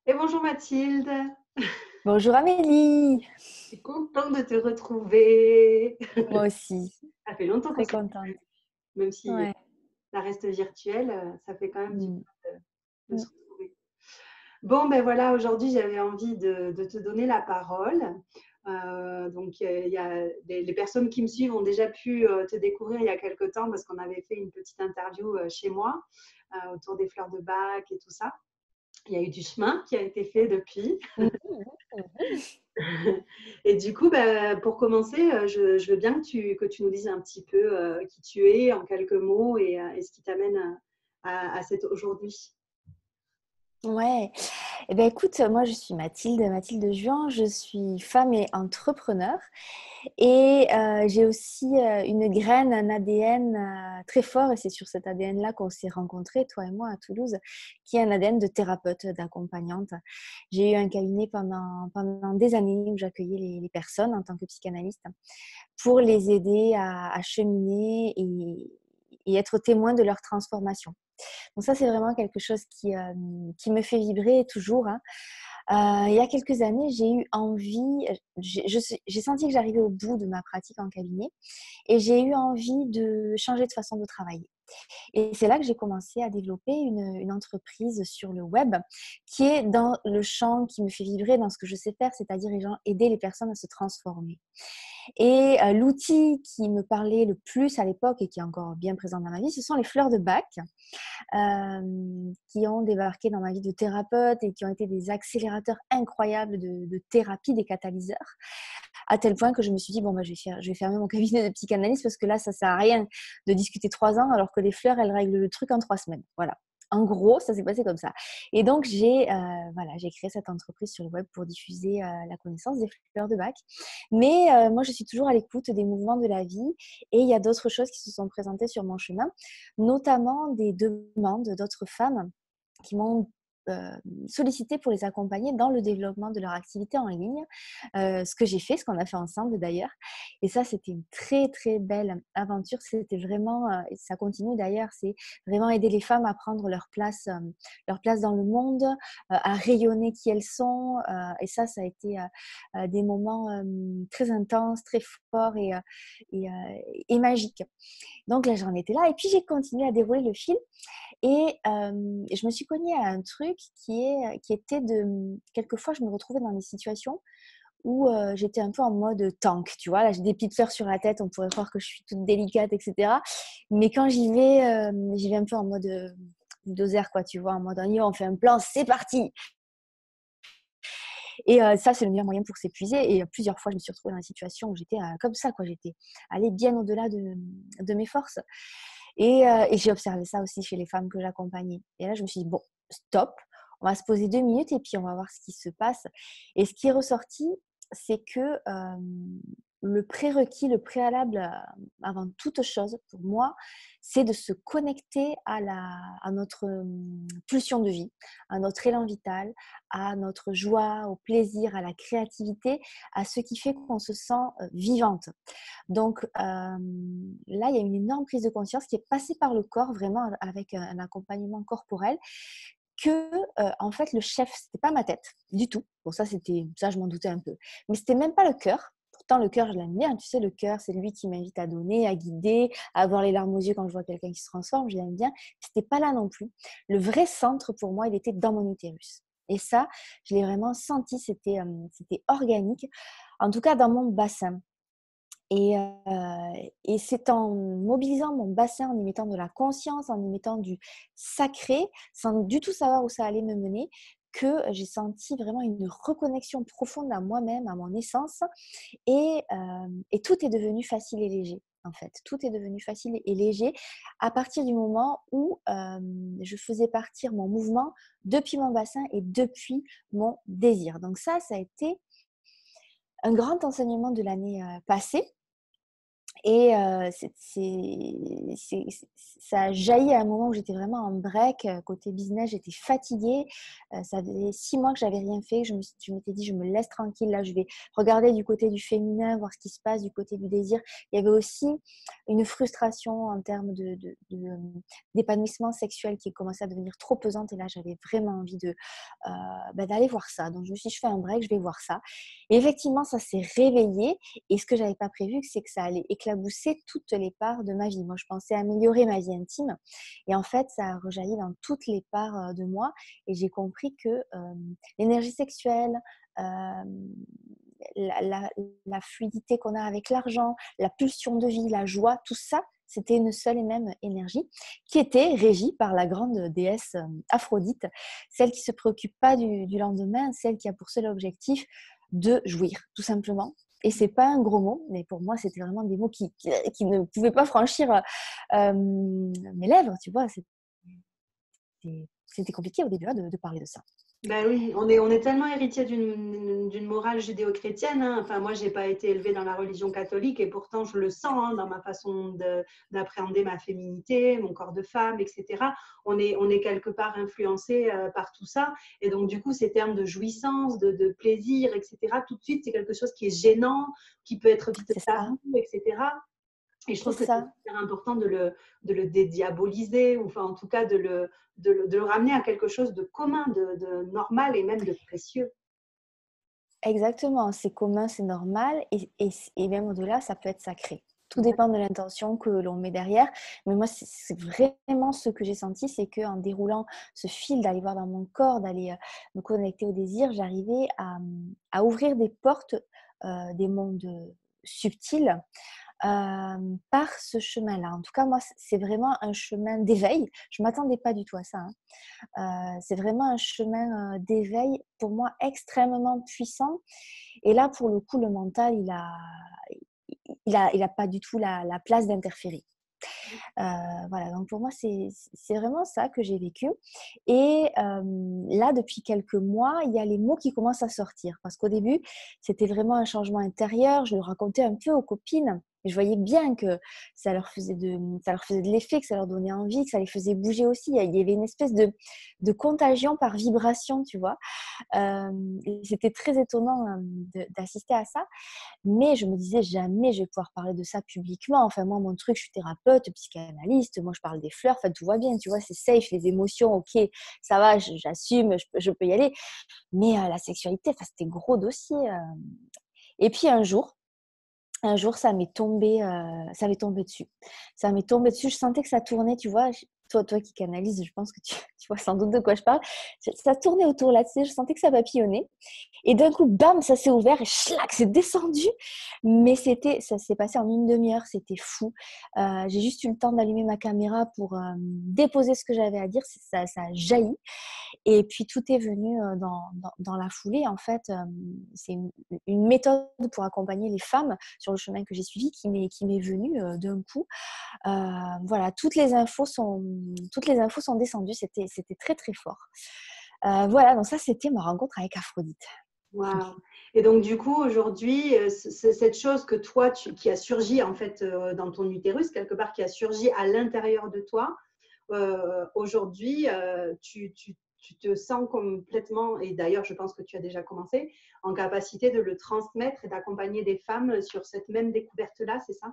Et bonjour Mathilde, Bonjour Amélie, je suis contente de te retrouver. moi aussi, Ça fait longtemps qu'on très s'est contente. vu, même si Ouais. ça reste virtuel, ça fait quand même du Mm. bien de Mm. se retrouver. Bon, ben voilà, aujourd'hui j'avais envie de te donner la parole. Il y a les personnes qui me suivent ont déjà pu te découvrir il y a quelque temps parce qu'on avait fait une petite interview chez moi autour des fleurs de bac et tout ça. Il y a eu du chemin qui a été fait depuis. Mhm, mhm. Et du coup, bah, pour commencer, je veux bien que tu nous dises un petit peu qui tu es en quelques mots et ce qui t'amène à cet aujourd'hui. Ouais. Eh ben, écoute, moi je suis Mathilde Juin, je suis femme et entrepreneur et j'ai aussi une graine, un ADN très fort et c'est sur cet ADN-là qu'on s'est rencontrés, toi et moi à Toulouse, qui est un ADN de thérapeute, d'accompagnante. J'ai eu un cabinet pendant des années où j'accueillais les personnes en tant que psychanalyste pour les aider à cheminer et être témoin de leur transformation. Donc ça, c'est vraiment quelque chose qui me fait vibrer toujours, hein. Il y a quelques années, j'ai eu envie, j'ai senti que j'arrivais au bout de ma pratique en cabinet et j'ai eu envie de changer de façon de travailler. Et c'est là que j'ai commencé à développer une entreprise sur le web qui est dans le champ qui me fait vibrer, dans ce que je sais faire, c'est-à-dire aider les personnes à se transformer. Et l'outil qui me parlait le plus à l'époque et qui est encore bien présent dans ma vie, ce sont les fleurs de bac qui ont débarqué dans ma vie de thérapeute et qui ont été des accélérateurs incroyables de thérapie, des catalyseurs, à tel point que je me suis dit, bon, bah, je vais fermer mon cabinet de psychanalyse parce que là, ça ne sert à rien de discuter 3 ans alors que les fleurs, elles règlent le truc en 3 semaines. Voilà. En gros, ça s'est passé comme ça. Et donc, j'ai créé cette entreprise sur le web pour diffuser la connaissance des fleurs de bac. Mais moi, je suis toujours à l'écoute des mouvements de la vie et il y a d'autres choses qui se sont présentées sur mon chemin, notamment des demandes d'autres femmes qui m'ont sollicité pour les accompagner dans le développement de leur activité en ligne, ce que j'ai fait, ce qu'on a fait ensemble d'ailleurs. Et ça, c'était une très, très belle aventure. C'était vraiment, et ça continue d'ailleurs, c'est vraiment aider les femmes à prendre leur place dans le monde, à rayonner qui elles sont. Et ça a été des moments très intenses, très forts et, et magiques. Donc là, j'en étais là. Et puis, j'ai continué à dérouler le fil et je me suis cognée à un truc qui était quelquefois, je me retrouvais dans des situations où j'étais un peu en mode tank, tu vois. Là, j'ai des petites fleurs sur la tête, on pourrait croire que je suis toute délicate, etc. Mais quand j'y vais un peu en mode bulldozer, quoi, tu vois, en mode on fait un plan, c'est parti. Et ça, c'est le meilleur moyen pour s'épuiser. Et plusieurs fois, je me suis retrouvée dans des situations où j'étais comme ça, quoi. J'étais allée bien au-delà de mes forces. Et j'ai observé ça aussi chez les femmes que j'accompagnais. Et là, je me suis dit, bon, stop, on va se poser 2 minutes et puis on va voir ce qui se passe. Et ce qui est ressorti, c'est que le prérequis, le préalable avant toute chose, pour moi, c'est de se connecter à notre pulsion de vie, à notre élan vital, à notre joie, au plaisir, à la créativité, à ce qui fait qu'on se sent vivante. Donc là, il y a une énorme prise de conscience qui est passée par le corps, vraiment avec un accompagnement corporel, que en fait, le chef, c'était pas ma tête du tout. Bon, ça, je m'en doutais un peu. Mais c'était même pas le cœur. Pourtant, le cœur, je l'aime bien. Tu sais, le cœur, c'est lui qui m'invite à donner, à guider, à avoir les larmes aux yeux quand je vois quelqu'un qui se transforme. Je l'aime bien. C'était pas là non plus. Le vrai centre, pour moi, il était dans mon utérus. Et ça, je l'ai vraiment senti. C'était organique. En tout cas, dans mon bassin. Et c'est en mobilisant mon bassin, en y mettant de la conscience, en y mettant du sacré, sans du tout savoir où ça allait me mener, que j'ai senti vraiment une reconnexion profonde à moi-même, à mon essence. Et tout est devenu facile et léger, en fait. Tout est devenu facile et léger à partir du moment où je faisais partir mon mouvement depuis mon bassin et depuis mon désir. Donc ça a été un grand enseignement de l'année passée. Et ça a jailli à un moment où j'étais vraiment en break. Côté business, j'étais fatiguée. Ça faisait 6 mois que j'avais rien fait. Je m'étais dit, je me laisse tranquille. Là, je vais regarder du côté du féminin, voir ce qui se passe du côté du désir. Il y avait aussi une frustration en termes d'épanouissement sexuel qui commençait à devenir trop pesante. Et là, j'avais vraiment envie d'aller voir ça. Donc, je me suis dit, je fais un break, je vais voir ça. Et effectivement, ça s'est réveillé. Et ce que je n'avais pas prévu, c'est que ça allait éclabousser toutes les parts de ma vie. Moi, je pensais améliorer ma vie intime. Et en fait, ça a rejailli dans toutes les parts de moi. Et j'ai compris que l'énergie sexuelle, euh, la, la, la fluidité qu'on a avec l'argent, la pulsion de vie, la joie, tout ça, c'était une seule et même énergie qui était régie par la grande déesse Aphrodite, celle qui ne se préoccupe pas du lendemain, celle qui a pour seul objectif de jouir, tout simplement. Et c'est pas un gros mot, mais pour moi, c'était vraiment des mots qui ne pouvaient pas franchir mes lèvres, tu vois. C'était compliqué au début de parler de ça. Ben oui, on est tellement héritier d'une morale judéo-chrétienne, hein. Enfin, moi, j'ai pas été élevée dans la religion catholique et pourtant, je le sens, hein, dans ma façon d'appréhender ma féminité, mon corps de femme, etc. On est quelque part influencé par tout ça. Et donc, du coup, ces termes de jouissance, de plaisir, etc., tout de suite, c'est quelque chose qui est gênant, qui peut être vite C'est ça, tabou, etc. Et je c'est trouve que c'est ça. super important de le dédiaboliser, ou enfin en tout cas de le ramener à quelque chose de commun, de normal et même de précieux. Exactement, c'est commun, c'est normal et même au-delà, ça peut être sacré. Tout dépend de l'intention que l'on met derrière. Mais moi, c'est vraiment ce que j'ai senti, c'est qu'en déroulant ce fil, d'aller voir dans mon corps, d'aller me connecter au désir, j'arrivais à ouvrir des portes des mondes subtils par ce chemin-là. En tout cas, moi, c'est vraiment un chemin d'éveil. Je ne m'attendais pas du tout à ça, hein. C'est vraiment un chemin d'éveil pour moi extrêmement puissant. Et là, pour le coup, le mental, il a pas du tout la place d'interférer. Voilà, donc pour moi, c'est vraiment ça que j'ai vécu. Et là, depuis quelques mois, il y a les mots qui commencent à sortir. Parce qu'au début, c'était vraiment un changement intérieur. Je le racontais un peu aux copines. Et je voyais bien que ça leur faisait de l'effet, que ça leur donnait envie, que ça les faisait bouger aussi. Il y avait une espèce de contagion par vibration, tu vois. Et c'était très étonnant d'assister à ça. Mais je me disais jamais je vais pouvoir parler de ça publiquement. Enfin, moi, mon truc, je suis thérapeute, psychanalyste. Moi, je parle des fleurs. Enfin, tout va bien, tu vois, c'est safe. Les émotions, ok, ça va, j'assume, je peux y aller. Mais la sexualité, enfin, c'était gros dossier. Et puis un jour, ça m'est tombé dessus. Ça m'est tombé dessus. Je sentais que ça tournait, tu vois. Toi qui canalises, je pense que tu vois sans doute de quoi je parle. Ça tournait autour là, tu sais, je sentais que ça papillonnait. Et d'un coup, bam, ça s'est ouvert et schlac, c'est descendu. Mais ça s'est passé en une demi-heure, c'était fou. J'ai juste eu le temps d'allumer ma caméra pour déposer ce que j'avais à dire. Ça a jailli. Et puis tout est venu dans la foulée. En fait, c'est une méthode pour accompagner les femmes sur le chemin que j'ai suivi qui m'est venue d'un coup. Voilà, toutes les infos sont descendues. C'était très très fort. Voilà, donc ça c'était ma rencontre avec Aphrodite. Waouh. Et donc, du coup, aujourd'hui, c'est cette chose que toi, qui a surgi en fait dans ton utérus, quelque part, qui a surgi à l'intérieur de toi, aujourd'hui, tu te sens complètement, et d'ailleurs, je pense que tu as déjà commencé, en capacité de le transmettre et d'accompagner des femmes sur cette même découverte-là, c'est ça?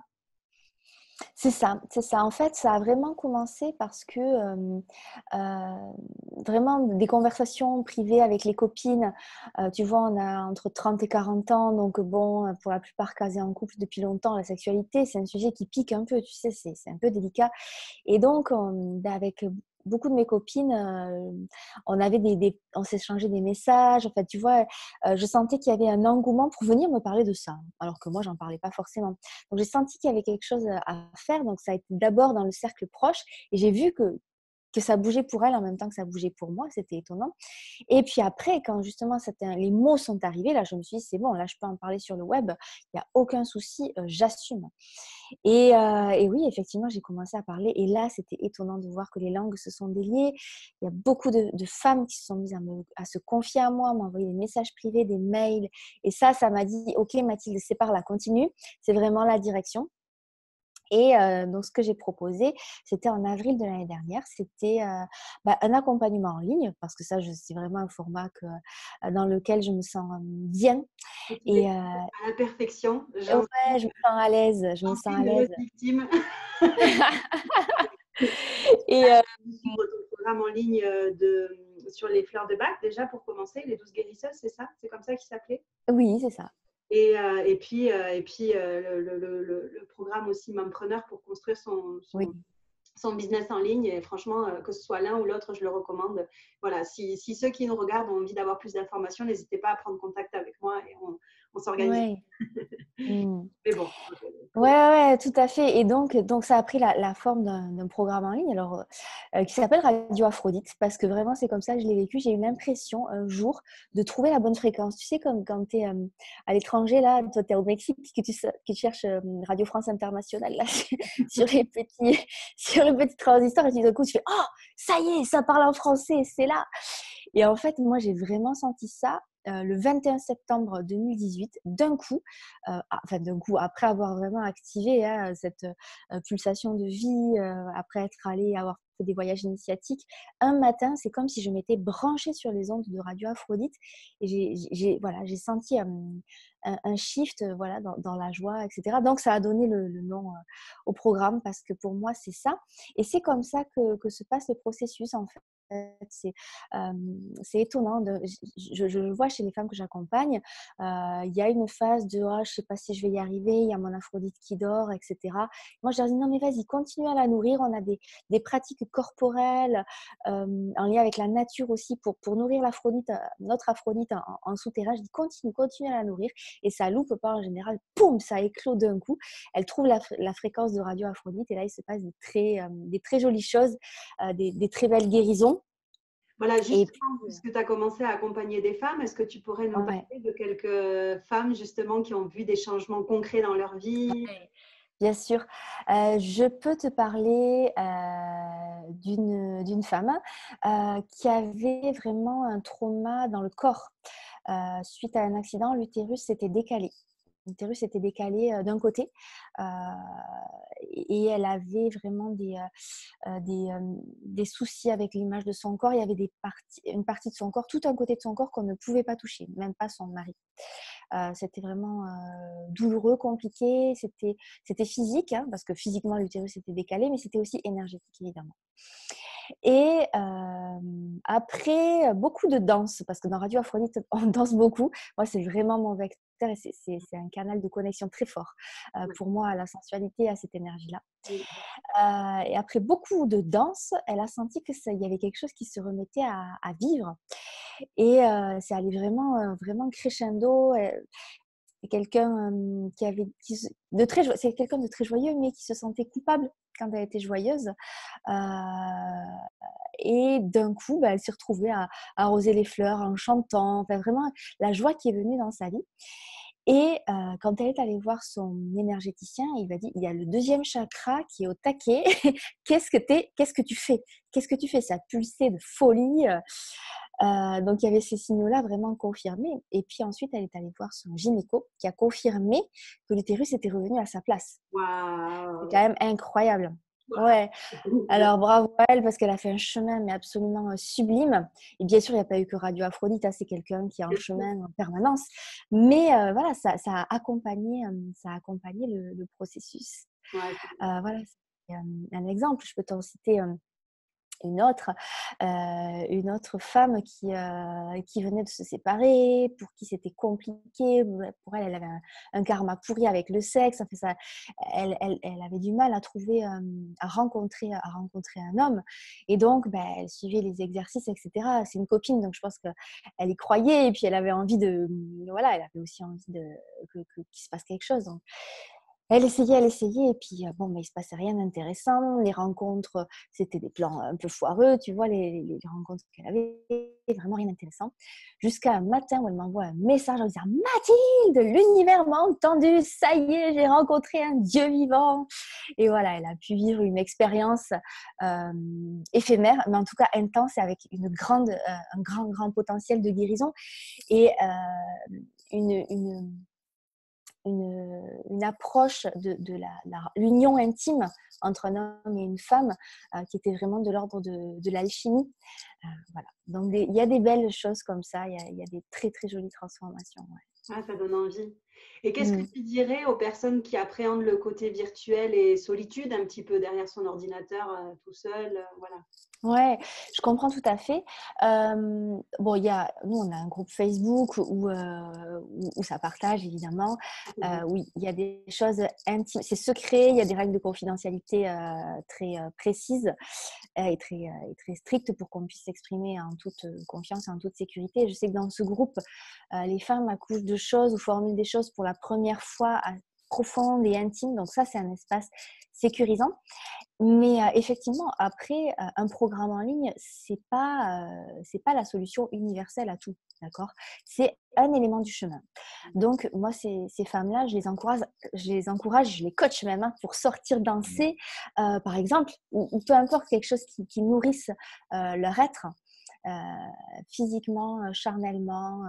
C'est ça, c'est ça. En fait, ça a vraiment commencé parce que vraiment des conversations privées avec les copines. Tu vois, on a entre 30 et 40 ans, donc bon, pour la plupart casés en couple depuis longtemps, la sexualité, c'est un sujet qui pique un peu, tu sais, c'est un peu délicat. Et donc, avec beaucoup de mes copines, on s'échangeait des messages. En fait, tu vois, je sentais qu'il y avait un engouement pour venir me parler de ça, alors que moi, j'en parlais pas forcément. Donc, j'ai senti qu'il y avait quelque chose à faire. Donc, ça a été d'abord dans le cercle proche. Et j'ai vu que ça bougeait pour elle en même temps que ça bougeait pour moi. C'était étonnant. Et puis après, quand justement les mots sont arrivés, là, je me suis dit, c'est bon, là, je peux en parler sur le web. Il n'y a aucun souci, j'assume. Et oui, effectivement, j'ai commencé à parler. Et là, c'était étonnant de voir que les langues se sont déliées. Il y a beaucoup de femmes qui se sont mises à se confier à moi, m'envoyer des messages privés, des mails. Et ça m'a dit, OK, Mathilde, c'est par là, continue. C'est vraiment la direction. Et donc, ce que j'ai proposé, c'était en avril de l'année dernière, c'était un accompagnement en ligne, parce que ça, c'est vraiment un format dans lequel je me sens bien. Et tu Et l'expliques à la perfection. ouais, je me sens à l'aise, je me J'en sens suis à une heureuse l'aise. victime. Et De suivre ton programme en ligne sur les fleurs de bac, déjà pour commencer, les 12 guérisseuses, c'est ça? C'est comme ça qu'il s'appelait? oui, c'est ça. Le programme aussi Mompreneur pour construire Oui. son business en ligne. Et franchement, que ce soit l'un ou l'autre, je le recommande. Voilà, si ceux qui nous regardent ont envie d'avoir plus d'informations, n'hésitez pas à prendre contact avec moi et on s'organise. Ouais. Mmh. Mais bon, Ouais, ouais, tout à fait. Et donc ça a pris la forme d'un programme en ligne alors, qui s'appelle Radio Aphrodite, parce que vraiment, c'est comme ça que je l'ai vécu. J'ai eu l'impression un jour de trouver la bonne fréquence. Tu sais, comme quand tu es à l'étranger, là, toi, tu es au Mexique, que tu cherches Radio France Internationale, là, sur sur les petits transistors, et puis d'un coup, tu fais oh, ça y est, ça parle en français, c'est là. Et en fait, moi, j'ai vraiment senti ça le 21 septembre 2018, d'un coup, d'un coup, après avoir vraiment activé cette pulsation de vie, après être allée avoir fait des voyages initiatiques, un matin, c'est comme si je m'étais branchée sur les ondes de Radio Aphrodite et j'ai senti un shift voilà, dans la joie, etc. Donc, ça a donné le nom au programme parce que pour moi, c'est ça. Et c'est comme ça que se passe le processus, en fait. C'est étonnant. Je le vois chez les femmes que j'accompagne. Il y a une phase de je ne sais pas si je vais y arriver, il y a mon Aphrodite qui dort, etc. Moi, je leur dis non, mais vas-y, continue à la nourrir. On a des pratiques corporelles en lien avec la nature aussi pour nourrir l'Aphrodite, notre Aphrodite en souterrain. Je dis continue à la nourrir. Et ça loupe pas en général. Poum, ça éclot d'un coup. Elle trouve la fréquence de Radio Aphrodite et là, il se passe des très jolies choses, des très belles guérisons. voilà, Et justement, puis, puisque tu as commencé à accompagner des femmes, est-ce que tu pourrais nous ouais, parler de quelques femmes justement qui ont vu des changements concrets dans leur vie? bien sûr. Je peux te parler d'une femme qui avait vraiment un trauma dans le corps. Suite à un accident, l'utérus s'était décalé. L'utérus était décalé d'un côté et elle avait vraiment des soucis avec l'image de son corps. Il y avait une partie de son corps, tout un côté de son corps qu'on ne pouvait pas toucher, même pas son mari. C'était vraiment douloureux, compliqué. C'était physique, hein, parce que physiquement l'utérus était décalé, mais c'était aussi énergétique évidemment. Et après, beaucoup de danse, parce que dans Radio Aphrodite, on danse beaucoup. Moi, c'est vraiment mon vecteur et c'est un canal de connexion très fort pour moi à la sensualité, à cette énergie-là. Oui. Et après beaucoup de danse, elle a senti qu'il y avait quelque chose qui se remettait à vivre. Et c'est allé vraiment crescendo. C'est quelqu'un c'est quelqu'un de très joyeux, mais qui se sentait coupable quand elle était joyeuse. Et d'un coup, elle s'est retrouvée à arroser les fleurs en chantant. Enfin, vraiment, la joie qui est venue dans sa vie. Et quand elle est allée voir son énergéticien, il lui a dit, il y a le deuxième chakra qui est au taquet. Qu'est-ce que tu fais? Qu'est-ce que tu fais? Ça pulsait de folie. Donc, il y avait ces signaux-là vraiment confirmés. Et puis ensuite, elle est allée voir son gynéco qui a confirmé que l'utérus était revenu à sa place. C'est Waouh! quand même incroyable. Ouais. Alors, bravo à elle parce qu'elle a fait un chemin mais absolument sublime. Et bien sûr, il n'y a pas eu que Radio Aphrodite, c'est quelqu'un qui est en chemin en permanence. Mais voilà, ça a accompagné, le processus. Ouais, Voilà, c'est un exemple. Je peux t'en citer une autre, une autre femme qui venait de se séparer, pour qui c'était compliqué. Pour elle, elle avait un karma pourri avec le sexe. En fait, elle avait du mal à trouver, à rencontrer un homme. Et donc, elle suivait les exercices, etc. C'est une copine, donc je pense qu'elle y croyait. Et puis, elle avait envie voilà, elle avait aussi envie qu'il se passe quelque chose. Donc, elle essayait, et puis il se passait rien d'intéressant. Les rencontres, c'était des plans un peu foireux, tu vois, les rencontres qu'elle avait, vraiment rien d'intéressant. Jusqu'à un matin où elle m'envoie un message en disant Mathilde, l'univers m'a entendu, ça y est, j'ai rencontré un Dieu vivant. Et voilà, elle a pu vivre une expérience éphémère, mais en tout cas intense et avec un grand potentiel de guérison et une une approche de l'union intime entre un homme et une femme qui était vraiment de l'ordre de l'alchimie. Voilà. Donc, il y a des belles choses comme ça. Il y a des très, très jolies transformations. Ouais. Ah, ça donne envie. Et qu'est-ce que Mm. tu dirais aux personnes qui appréhendent le côté virtuel et solitude un petit peu derrière son ordinateur tout seul, voilà. Ouais, je comprends tout à fait. Bon, nous, on a un groupe Facebook où ça partage, évidemment. Oui, il y a des choses intimes. C'est secret, il y a des règles de confidentialité très précises et très strictes pour qu'on puisse s'exprimer en toute confiance et en toute sécurité. Je sais que dans ce groupe, les femmes accouchent de choses ou formulent des choses pour la première fois profondes et intimes. Donc ça, c'est un espace sécurisant. Mais effectivement, après, un programme en ligne, c'est pas la solution universelle à tout, d'accord? C'est un élément du chemin. Donc moi, ces femmes-là, je les coach même, hein, pour sortir danser, par exemple, ou peu importe, quelque chose qui nourrisse leur être, heu, physiquement, charnellement,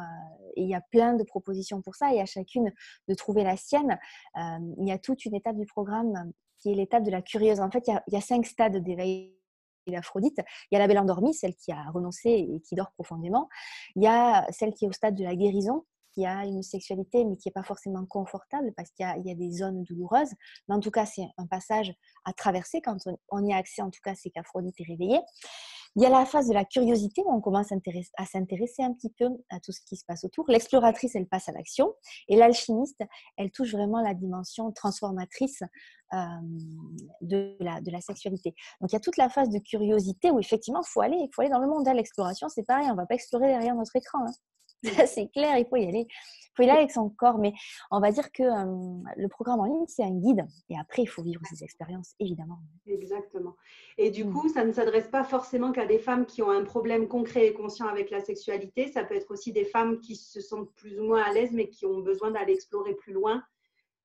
et il y a plein de propositions pour ça et à chacune de trouver la sienne. Il y a toute une étape du programme qui est l'étape de la curieuse. En fait, il y a 5 stades d'éveil d'Aphrodite. Il y a la belle endormie, celle qui a renoncé et qui dort profondément. Il y a celle qui est au stade de la guérison, qui a une sexualité mais qui n'est pas forcément confortable parce qu'il y a des zones douloureuses. Mais en tout cas, c'est un passage à traverser. Quand on y a accès, en tout cas, c'est qu'Aphrodite est réveillée. Il y a la phase de la curiosité où on commence à s'intéresser un petit peu à tout ce qui se passe autour. L'exploratrice, elle passe à l'action. Et l'alchimiste, elle touche vraiment la dimension transformatrice euh, de la sexualité. Donc, il y a toute la phase de curiosité où effectivement, il faut aller dans le monde. L'exploration, c'est pareil, on ne va pas explorer derrière notre écran. Hein. C'est clair, il faut y aller. Il faut y aller avec son corps. Mais on va dire que le programme en ligne, c'est un guide. Et après, il faut vivre ces expériences, évidemment. Exactement. Et du Mm. coup, ça ne s'adresse pas forcément qu'à des femmes qui ont un problème concret et conscient avec la sexualité. Ça peut être aussi des femmes qui se sentent plus ou moins à l'aise, mais qui ont besoin d'aller explorer plus loin.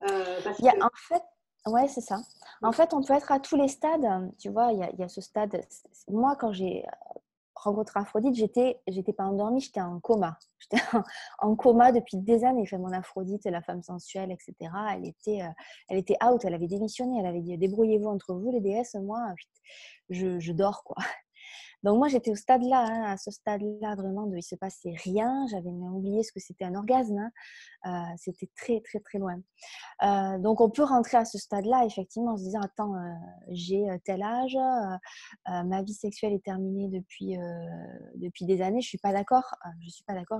Parce que… En fait, ouais, c'est ça. En fait, on peut être à tous les stades. Tu vois, il y a ce stade. Moi, quand j'ai rencontré Aphrodite, j'étais pas endormie, j'étais en coma. J'étais en coma depuis des années. Enfin, mon Aphrodite, la femme sensuelle, etc. Elle était out, elle avait démissionné. Elle avait dit débrouillez-vous entre vous, les déesses. Moi, je dors, quoi. Donc moi, j'étais au stade là, hein, à ce stade-là vraiment de il se passait rien. J'avais même oublié ce que c'était un orgasme. Hein. C'était très, très, très loin. Donc, on peut rentrer à ce stade-là, effectivement, en se disant, attends, j'ai tel âge, ma vie sexuelle est terminée depuis des années, je suis pas d'accord,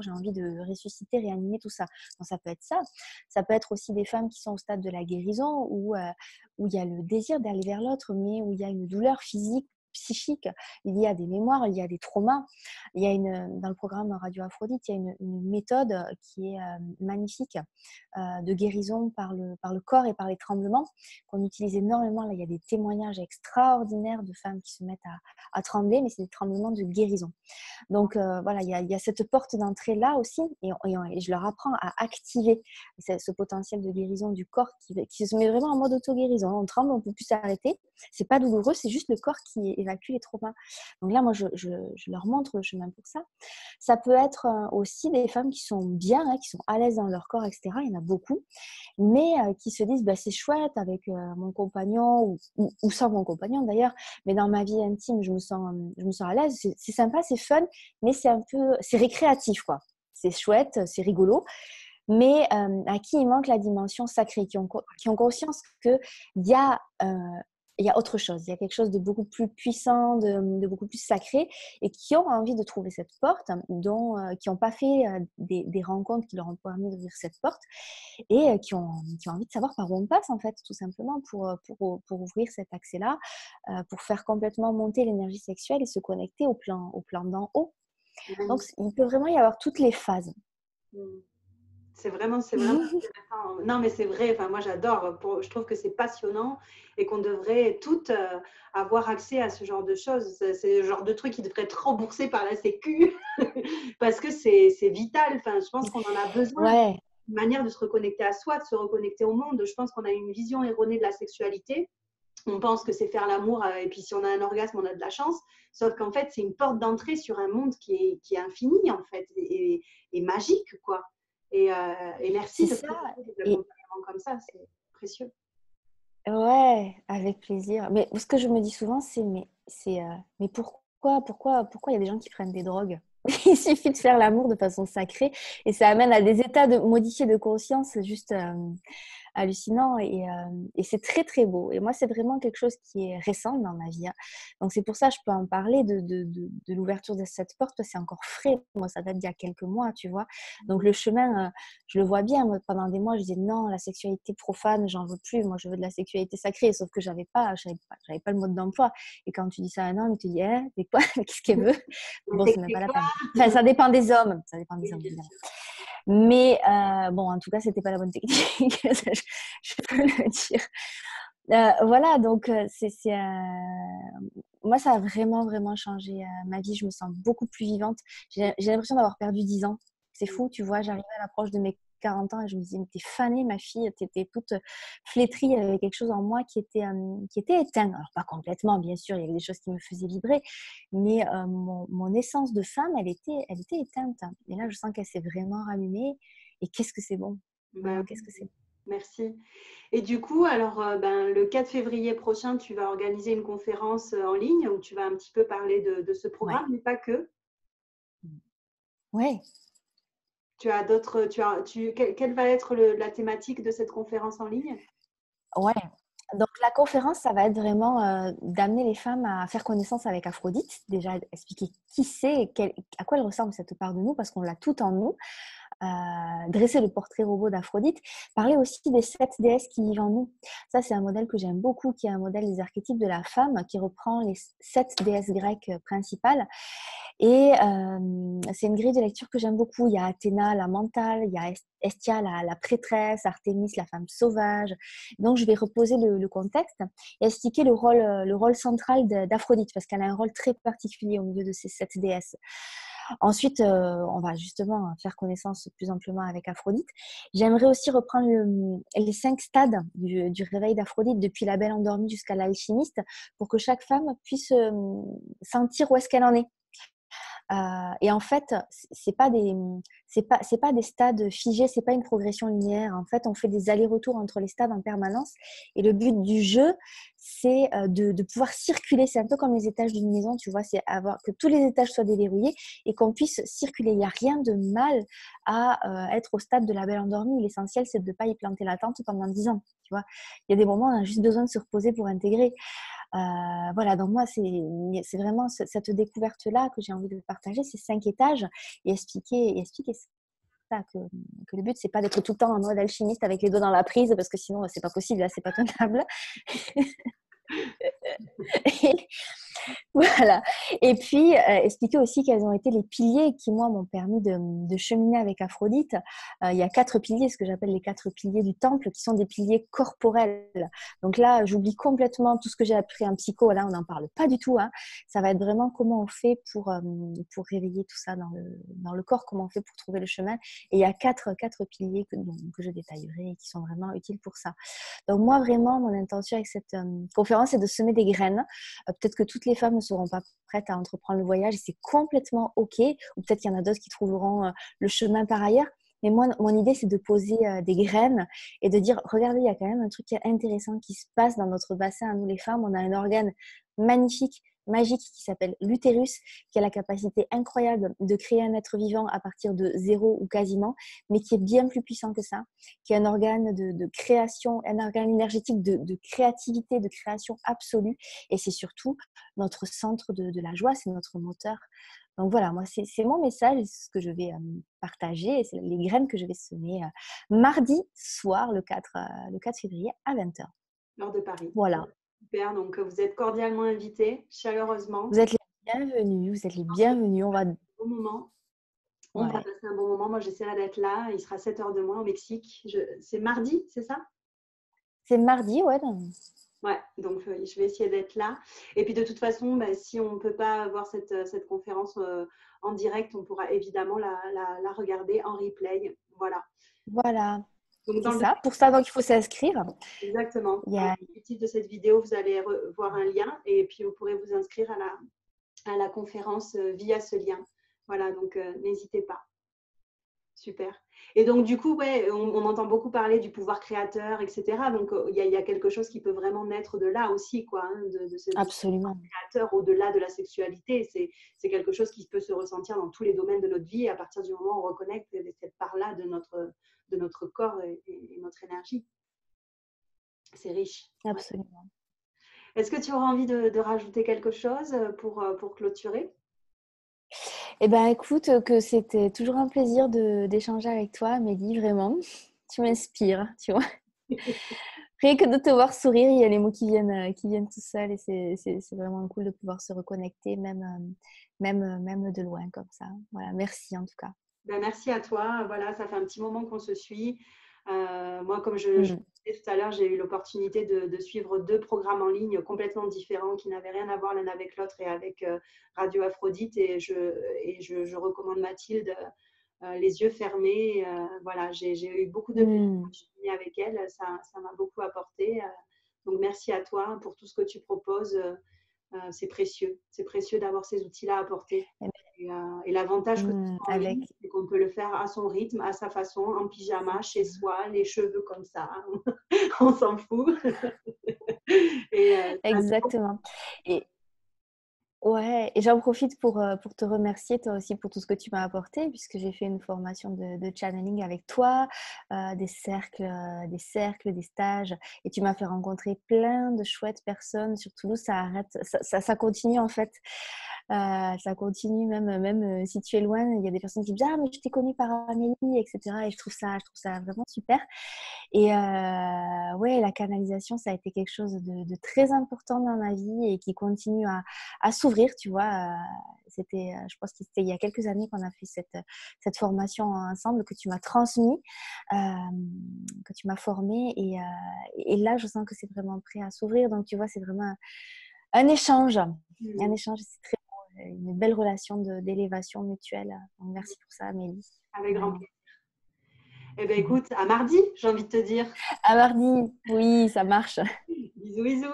j'ai envie de ressusciter, réanimer tout ça. Donc, ça peut être ça. Ça peut être aussi des femmes qui sont au stade de la guérison, où il y a le désir d'aller vers l'autre, mais où il y a une douleur physique, psychique, il y a des mémoires, il y a des traumas. Dans le programme Radio Aphrodite, il y a une méthode qui est magnifique de guérison par le corps et par les tremblements qu'on utilise énormément. Là, il y a des témoignages extraordinaires de femmes qui se mettent à trembler, mais c'est des tremblements de guérison. Donc voilà, il y a cette porte d'entrée là aussi, et je leur apprends à activer ce potentiel de guérison du corps qui se met vraiment en mode auto-guérison. On tremble, on ne peut plus s'arrêter. C'est pas douloureux, c'est juste le corps qui évacue les traumas. Donc là, moi, je leur montre le chemin pour ça. Ça peut être aussi des femmes qui sont bien, hein, qui sont à l'aise dans leur corps, etc. Il y en a beaucoup, mais qui se disent bah, c'est chouette avec mon compagnon ou sans mon compagnon d'ailleurs, mais dans ma vie intime, je me sens à l'aise. C'est sympa, c'est fun, mais c'est récréatif, quoi. C'est chouette, c'est rigolo. Mais à qui il manque la dimension sacrée, qui ont conscience qu'il y a il y a autre chose, il y a quelque chose de beaucoup plus puissant, de beaucoup plus sacré, et qui ont envie de trouver cette porte, qui n'ont pas fait des rencontres qui leur ont permis d'ouvrir cette porte, et qui ont envie de savoir par où on passe, en fait, tout simplement, pour ouvrir cet accès-là, pour faire complètement monter l'énergie sexuelle et se connecter au plan d'en haut. Donc, il peut vraiment y avoir toutes les phases. C'est vraiment intéressant. Non, mais c'est vrai. Enfin, moi, j'adore. Je trouve que c'est passionnant et qu'on devrait toutes avoir accès à ce genre de choses. C'est le genre de truc qui devrait être remboursé par la Sécu parce que c'est vital. Enfin, je pense qu'on en a besoin. Ouais. Une manière de se reconnecter à soi, de se reconnecter au monde. Je pense qu'on a une vision erronée de la sexualité. On pense que c'est faire l'amour et puis si on a un orgasme, on a de la chance. Sauf qu'en fait, c'est une porte d'entrée sur un monde qui est infini, en fait, et magique, quoi. Et merci C'est de ça. proposer des Et, accompagnements comme ça, c'est précieux. Ouais, avec plaisir. Mais ce que je me dis souvent, mais pourquoi il y a des gens qui prennent des drogues? Il suffit de faire l'amour de façon sacrée et ça amène à des états de modifiés de conscience juste hallucinants et c'est très très beau. Et moi, c'est vraiment quelque chose qui est récent dans ma vie, hein. Donc c'est pour ça que je peux en parler de l'ouverture de cette porte, parce que c'est encore frais. Moi, ça date d'il y a quelques mois, tu vois. Donc le chemin, je le vois bien. Moi, pendant des mois, je disais non, la sexualité profane, j'en veux plus. Moi, je veux de la sexualité sacrée. Sauf que j'avais pas le mode d'emploi. Et quand tu dis ça à un homme, il te dit, c'est quoi? Qu'est-ce qu'elle veut? Bon, c'est même pas la peine. Enfin, ça dépend des hommes. Ça dépend des Oui, hommes, bien évidemment. sûr. Mais bon, en tout cas, c'était pas la bonne technique. Je peux le dire. Voilà, donc moi, ça a vraiment, vraiment changé ma vie. Je me sens beaucoup plus vivante. J'ai l'impression d'avoir perdu 10 ans. C'est fou, tu vois. J'arrivais à l'approche de mes 40 ans et je me disais, mais t'es fanée, ma fille. T'étais toute flétrie. Il y avait quelque chose en moi qui était éteint. Alors, pas complètement, bien sûr. Il y avait des choses qui me faisaient vibrer. Mais mon essence de femme, elle était éteinte. Et là, je sens qu'elle s'est vraiment rallumée. Et qu'est-ce que c'est bon. Bah, Vraiment, qu'est-ce que c'est bon. merci. Et du coup, alors, le 4 février prochain, tu vas organiser une conférence en ligne où tu vas un petit peu parler de ce Ouais. programme, mais pas que. Ouais. Tu as d'autres, quelle va être la thématique de cette conférence en ligne? Ouais. Donc, la conférence, ça va être vraiment d'amener les femmes à faire connaissance avec Aphrodite. Déjà, expliquer qui c'est et à quoi elle ressemble cette part de nous, parce qu'on l'a tout en nous. Dresser le portrait robot d'Aphrodite. Parler aussi des 7 déesses qui vivent en nous. Ça, c'est un modèle que j'aime beaucoup, qui est un modèle des archétypes de la femme, qui reprend les 7 déesses grecques principales. Et c'est une grille de lecture que j'aime beaucoup. Il y a Athéna, la mentale, il y a Hestia, la prêtresse, Artémis, la femme sauvage. Donc, je vais reposer le contexte et expliquer le rôle central d'Aphrodite, parce qu'elle a un rôle très particulier au milieu de ces 7 déesses. Ensuite, on va justement faire connaissance plus amplement avec Aphrodite. J'aimerais aussi reprendre les 5 stades du réveil d'Aphrodite, depuis la belle endormie jusqu'à l'alchimiste, pour que chaque femme puisse sentir où est-ce qu'elle en est. Et en fait, c'est pas des stades figés, c'est pas une progression linéaire. En fait, on fait des allers-retours entre les stades en permanence. Et le but du jeu, c'est de pouvoir circuler. C'est un peu comme les étages d'une maison, tu vois, c'est que tous les étages soient déverrouillés et qu'on puisse circuler. Il n'y a rien de mal à être au stade de la belle endormie. L'essentiel, c'est de ne pas y planter la tente pendant 10 ans. Tu vois, il y a des moments où on a juste besoin de se reposer pour intégrer. Voilà, donc moi, c'est vraiment cette découverte-là que j'ai envie de partager, ces 5 étages, et expliquer ça, que le but, c'est pas d'être tout le temps en mode alchimiste avec les doigts dans la prise, parce que sinon, c'est pas possible, là, c'est pas tenable. Voilà. Et puis, expliquer aussi quels ont été les piliers qui, moi, m'ont permis de cheminer avec Aphrodite. Il y a 4 piliers, ce que j'appelle les 4 piliers du temple, qui sont des piliers corporels. Donc là, j'oublie complètement tout ce que j'ai appris en psycho. Là, on n'en parle pas du tout, hein. Ça va être vraiment comment on fait pour réveiller tout ça dans le corps, comment on fait pour trouver le chemin. Et il y a 4 piliers que je détaillerai et qui sont vraiment utiles pour ça. Donc moi, vraiment, mon intention avec cette conférence, c'est de semer des graines. Peut-être que toutes les femmes ne seront pas prêtes à entreprendre le voyage et c'est complètement OK. Ou peut-être qu'il y en a d'autres qui trouveront le chemin par ailleurs. Mais moi, mon idée, c'est de poser des graines et de dire, regardez, il y a quand même un truc intéressant qui se passe dans notre bassin à nous les femmes. On a un organe magnifique, magique, qui s'appelle l'utérus, qui a la capacité incroyable de créer un être vivant à partir de zéro ou quasiment, mais qui est bien plus puissant que ça, qui est un organe de création, un organe énergétique de créativité, de création absolue. Et c'est surtout notre centre de la joie, c'est notre moteur. Donc voilà, moi, c'est mon message, c'est ce que je vais partager, et c'est les graines que je vais semer mardi soir, le 4 février à 20h. Lors de Paris. Voilà. Super, donc vous êtes cordialement invités, chaleureusement. Vous êtes les bienvenus, vous êtes les bienvenus. On va... Bon moment. On va Ouais. passer un bon moment. Moi, j'essaierai d'être là. Il sera 7 heures de moins au Mexique. C'est mardi, c'est ça? C'est mardi, ouais. Ouais, donc je vais essayer d'être là. Et puis de toute façon, si on ne peut pas voir cette conférence en direct, on pourra évidemment la regarder en replay. Voilà. Voilà, Donc c'est dans le ça. Pour ça, donc, il faut s'inscrire. exactement. Il y Dans le a... descriptif de cette vidéo, vous allez voir un lien et puis vous pourrez vous inscrire à la conférence via ce lien. Voilà, donc n'hésitez pas. Super. Et donc, du coup, ouais, on entend beaucoup parler du pouvoir créateur, etc. Donc, il y a quelque chose qui peut vraiment naître de là aussi, quoi, hein, de ce pouvoir Absolument. créateur au-delà de la sexualité. C'est quelque chose qui peut se ressentir dans tous les domaines de notre vie à partir du moment où on reconnecte cette part-là de notre corps et notre énergie. C'est riche. Ouais. Absolument. Est-ce que tu auras envie de rajouter quelque chose pour clôturer? Eh ben, écoute, que c'était toujours un plaisir d'échanger avec toi, Amélie, vraiment. Tu m'inspires, tu vois. Rien que de te voir sourire, il y a les mots qui viennent tout seuls et c'est vraiment cool de pouvoir se reconnecter, même de loin comme ça. Voilà, merci en tout cas. Ben, merci à toi. Voilà, ça fait un petit moment qu'on se suit. Moi, comme je Mm. disais tout à l'heure, j'ai eu l'opportunité de suivre 2 programmes en ligne complètement différents qui n'avaient rien à voir l'un avec l'autre et avec Radio Aphrodite. Je recommande Mathilde les yeux fermés. Voilà, j'ai eu beaucoup de plaisir Mm. quand je suis venue avec elle. Ça m'a beaucoup apporté. Donc, merci à toi pour tout ce que tu proposes. C'est précieux. C'est précieux d'avoir ces outils-là à porter. Et l'avantage que ce soit en ligne, Avec c'est qu'on peut le faire à son rythme, à sa façon, en pyjama, chez soi, les cheveux comme ça. On s'en fout. exactement. Et ouais, et j'en profite pour te remercier toi aussi pour tout ce que tu m'as apporté, puisque j'ai fait une formation de channeling avec toi, des stages, et tu m'as fait rencontrer plein de chouettes personnes sur Toulouse. Ça continue en fait. Ça continue même si tu es loin, il y a des personnes qui me disent ah mais je t'ai connue par Amélie, etc. Et je trouve ça vraiment super. Et ouais, la canalisation, ça a été quelque chose de très important dans ma vie et qui continue à s'ouvrir, tu vois. Je pense que c'était il y a quelques années qu'on a fait cette formation ensemble que tu m'as transmis, que tu m'as formée. Et là, je sens que c'est vraiment prêt à s'ouvrir. Donc, tu vois, c'est vraiment un échange. Un échange, c'est très beau. Une belle relation d'élévation mutuelle. Donc, merci pour ça, Amélie. Avec grand Vraiment. plaisir. Eh bien, écoute, à mardi, j'ai envie de te dire. À mardi, oui, ça marche. Bisous, bisous.